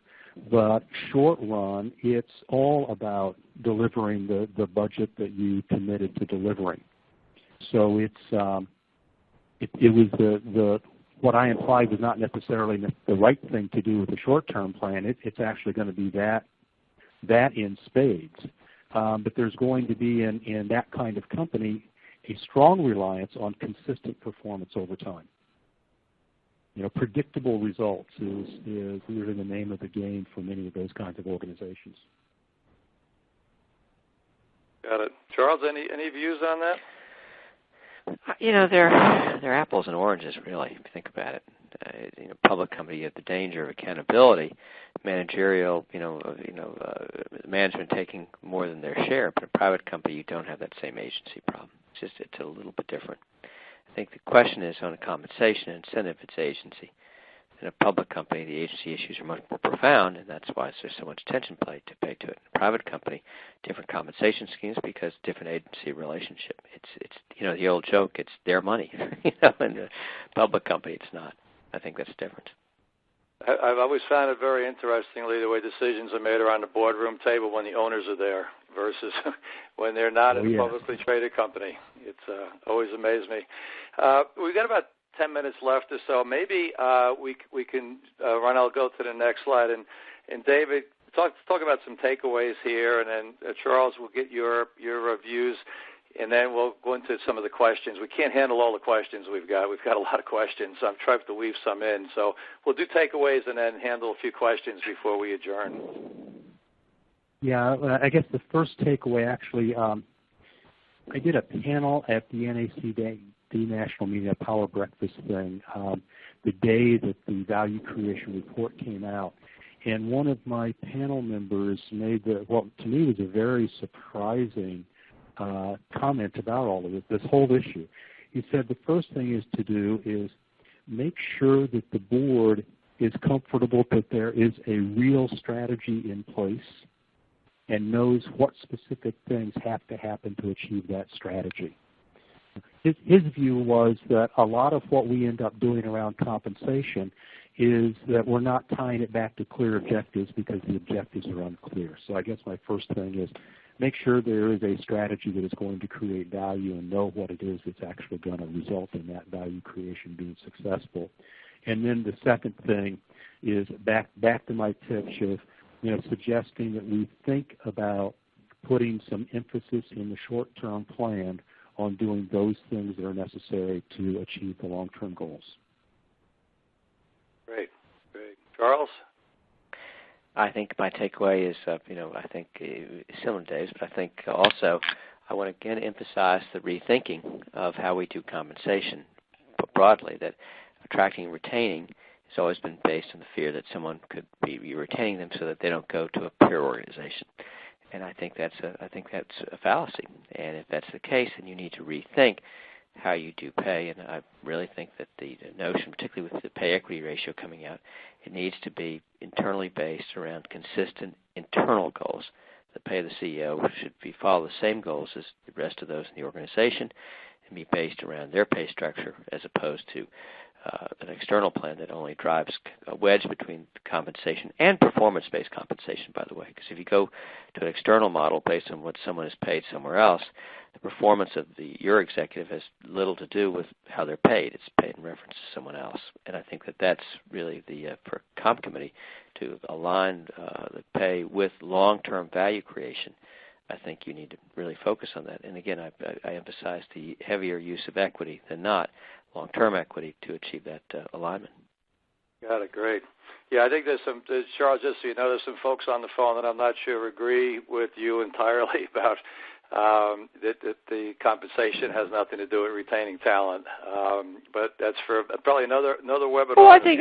Speaker 4: but short run, it's all about delivering the budget that you committed to delivering. So it was what I implied was not necessarily the right thing to do with the short-term plan. It's actually going to be that in spades. But there's going to be in that kind of company a strong reliance on consistent performance over time. Predictable results is really the name of the game for many of those kinds of organizations.
Speaker 2: Got it. Charles, any views on that?
Speaker 3: They're apples and oranges, really, if you think about it. Public company, you have the danger of accountability, managerial, management taking more than their share. But a private company, you don't have that same agency problem. It's a little bit different. I think the question is on a compensation and incentive, it's agency. In a public company, the agency issues are much more profound, and that's why there's so much attention paid to it. In a private company, different compensation schemes because different agency relationship. It's the old joke. It's their money. In a public company, it's not. I think that's different.
Speaker 2: I've always found it very interestingly the way decisions are made around the boardroom table when the owners are there versus when they're not in a publicly traded company. It's always amazed me. We've got about 10 minutes left or so. Maybe we can run. I'll go to the next slide. And David, talk about some takeaways here, and then Charles will get your views. And then we'll go into some of the questions. We can't handle all the questions we've got. We've got a lot of questions, so I'm trying to weave some in. So we'll do takeaways and then handle a few questions before we adjourn.
Speaker 4: Yeah, I guess the first takeaway, actually, I did a panel at the NACD National Media Power Breakfast thing the day that the Value Creation Report came out. And one of my panel members made to me was a very surprising comment about all of it, this whole issue. He said the first thing to do is make sure that the board is comfortable that there is a real strategy in place and knows what specific things have to happen to achieve that strategy. His view was that a lot of what we end up doing around compensation is that we're not tying it back to clear objectives because the objectives are unclear. So I guess my first thing is make sure there is a strategy that is going to create value and know what it is that's actually going to result in that value creation being successful. And then the second thing is back to my pitch of suggesting that we think about putting some emphasis in the short-term plan on doing those things that are necessary to achieve the long-term goals.
Speaker 2: Great. Charles?
Speaker 3: I think my takeaway is, I think similar to Dave's, but I think also I want to again emphasize the rethinking of how we do compensation broadly, that attracting and retaining has always been based on the fear that someone could be retaining them so that they don't go to a peer organization. And I think that's a fallacy. And if that's the case, then you need to rethink how you do pay. And I really think that the notion, particularly with the pay equity ratio coming out, it needs to be internally based around consistent internal goals. The pay of the CEO should follow the same goals as the rest of those in the organization and be based around their pay structure as opposed to an external plan that only drives a wedge between compensation and performance-based compensation, by the way. Because if you go to an external model based on what someone is paid somewhere else, the performance of your executive has little to do with how they're paid. It's paid in reference to someone else. And I think that's really for comp committee to align the pay with long-term value creation. I think you need to really focus on that. And again, I emphasize the heavier use of equity than not, long-term equity, to achieve that alignment. Got it.
Speaker 2: Great. Yeah, I think Charles, just so you know, there's some folks on the phone that I'm not sure agree with you entirely about that the compensation has nothing to do with retaining talent. But that's for probably another webinar.
Speaker 3: Well, the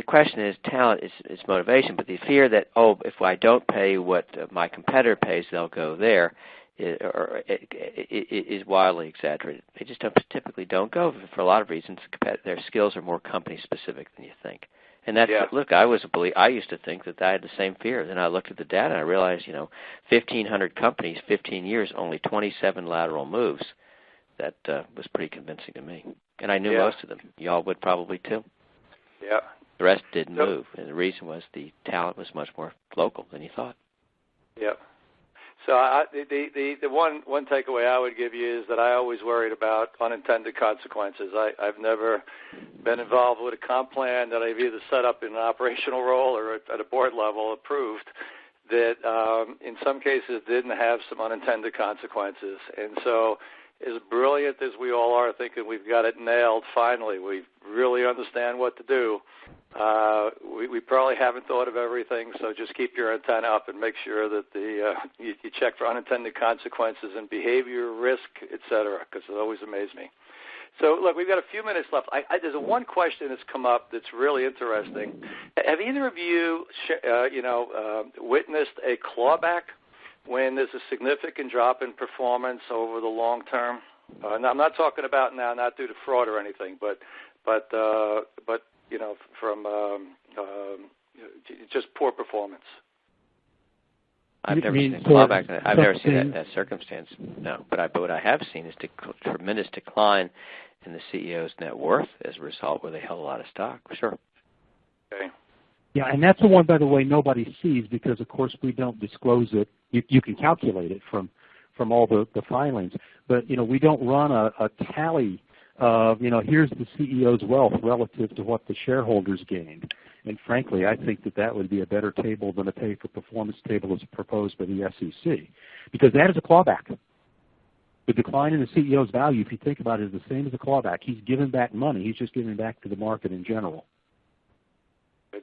Speaker 3: question is talent is motivation, but the fear that if I don't pay what my competitor pays, they'll go there, is wildly exaggerated. They just typically don't go for a lot of reasons. Their skills are more company specific than you think. And that's look. I used to think that I had the same fear. Then I looked at the data and I realized, 1,500 companies, 15 years, only 27 lateral moves. That was pretty convincing to me. And I knew most of them. Y'all would probably too.
Speaker 2: Yeah.
Speaker 3: The rest didn't move, and the reason was the talent was much more local than you thought.
Speaker 2: Yeah. So the one takeaway I would give you is that I always worried about unintended consequences. I've never been involved with a comp plan that I've either set up in an operational role or at a board level approved that in some cases didn't have some unintended consequences. And so as brilliant as we all are, thinking we've got it nailed, finally, we really understand what to do, we probably haven't thought of everything, so just keep your antenna up and make sure that you check for unintended consequences and behavior, risk, et cetera, because it always amazes me. So, look, we've got a few minutes left. There's one question that's come up that's really interesting. Have either of you, witnessed a clawback when there's a significant drop in performance over the long term? Now, I'm not talking about now, not due to fraud or anything, but from just poor performance.
Speaker 3: I've never seen a clawback. I've never seen that circumstance. No, but what I have seen is tremendous decline in the CEO's net worth as a result, where they held a lot of stock. Sure.
Speaker 2: Okay.
Speaker 4: Yeah, and that's the one, by the way, nobody sees because, of course, we don't disclose it. You can calculate it from all the filings, but we don't run a tally of here's the CEO's wealth relative to what the shareholders gained. And frankly, I think that would be a better table than a pay-for-performance table as proposed by the SEC, because that is a clawback. The decline in the CEO's value, if you think about it, is the same as a clawback. He's giving back money. He's just giving back to the market in general.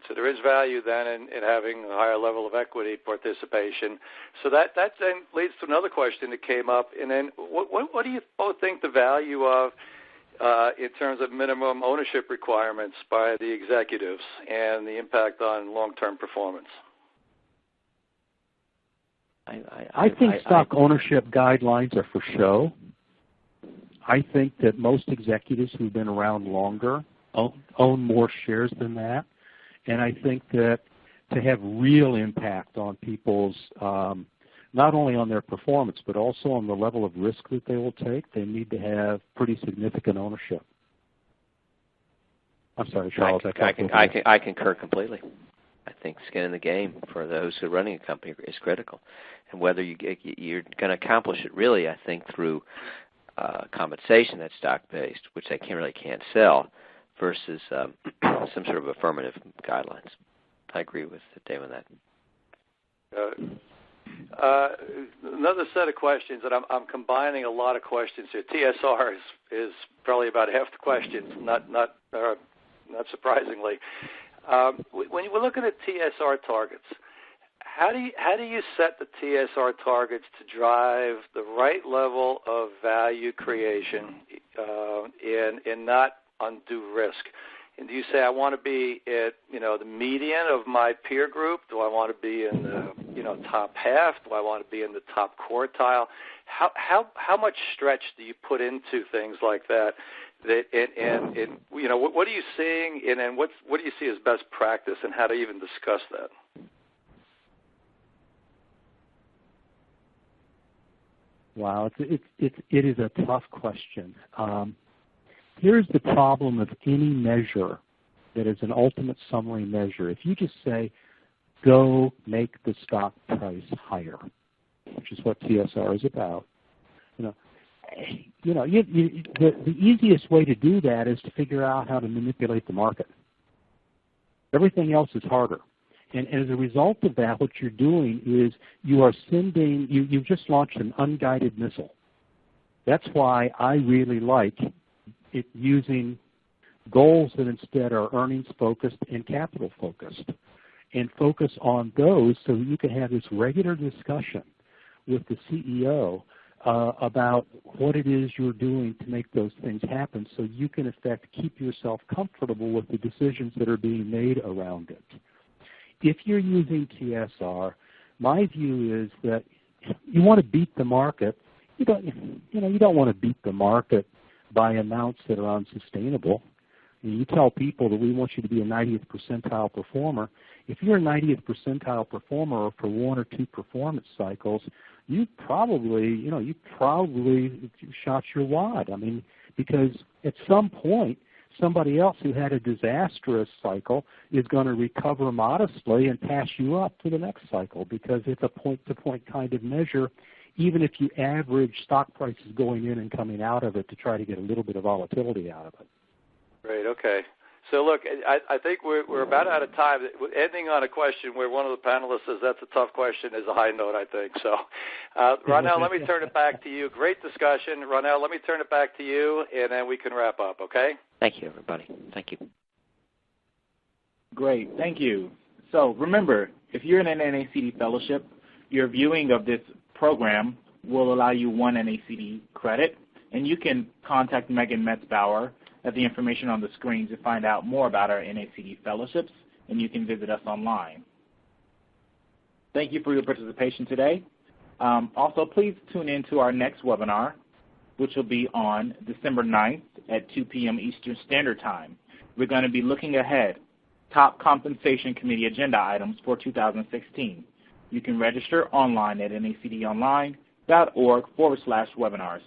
Speaker 2: So there is value then in having a higher level of equity participation. So that then leads to another question that came up. And then what do you both think the value of in terms of minimum ownership requirements by the executives and the impact on long-term performance?
Speaker 4: I think stock ownership guidelines are for show. I think that most executives who've been around longer own more shares than that. And I think that to have real impact on people's, not only on their performance, but also on the level of risk that they will take, they need to have pretty significant ownership. I'm sorry, Charles.
Speaker 3: I concur completely. I think skin in the game for those who are running a company is critical. And whether you're going to accomplish it really, I think, through compensation that's stock-based, which they really can't sell, versus some sort of affirmative guidelines. I agree with Dave on that.
Speaker 2: Another set of questions, and I'm combining a lot of questions here. TSR is probably about half the questions, not surprisingly. When we're looking at TSR targets, how do you set the TSR targets to drive the right level of value creation and not undue risk? And do you say I want to be at the median of my peer group? Do I want to be in the top half? Do I want to be in the top quartile? How much stretch do you put into things like that? And what are you seeing? And then what do you see as best practice, and how to even discuss that?
Speaker 4: Wow, it is a tough question. Here's the problem of any measure that is an ultimate summary measure. If you just say, go make the stock price higher, which is what TSR is about, the easiest way to do that is to figure out how to manipulate the market. Everything else is harder. And as a result of that, what you're doing is you've just launched an unguided missile. That's why I really like it using goals that instead are earnings-focused and capital-focused, and focus on those so that you can have this regular discussion with the CEO about what it is you're doing to make those things happen so you can, in effect, keep yourself comfortable with the decisions that are being made around it. If you're using TSR, my view is that you want to beat the market. You don't want to beat the market by amounts that are unsustainable. You tell people that we want you to be a 90th percentile performer. If you're a 90th percentile performer for one or two performance cycles, you probably shot your wad. I mean, because at some point, somebody else who had a disastrous cycle is going to recover modestly and pass you up to the next cycle, because it's a point-to-point kind of measure, even if you average stock prices going in and coming out of it to try to get a little bit of volatility out of it.
Speaker 2: Great, okay. So look, I think we're about out of time. Ending on a question where one of the panelists says that's a tough question is a high note, I think. So, Ronell, let me turn it back to you. Great discussion. Ronell, let me turn it back to you, and then we can wrap up, okay?
Speaker 3: Thank you, everybody. Thank you.
Speaker 1: Great. Thank you. So remember, if you're in an NACD fellowship, your viewing of this program will allow you 1 NACD credit, and you can contact Megan Metzbauer at the information on the screen to find out more about our NACD fellowships, and you can visit us online. Thank you for your participation today. Also, please tune in to our next webinar, which will be on December 9th at 2 p.m. Eastern Standard Time. We're going to be looking ahead, top compensation committee agenda items for 2016. You can register online at nacdonline.org/webinars.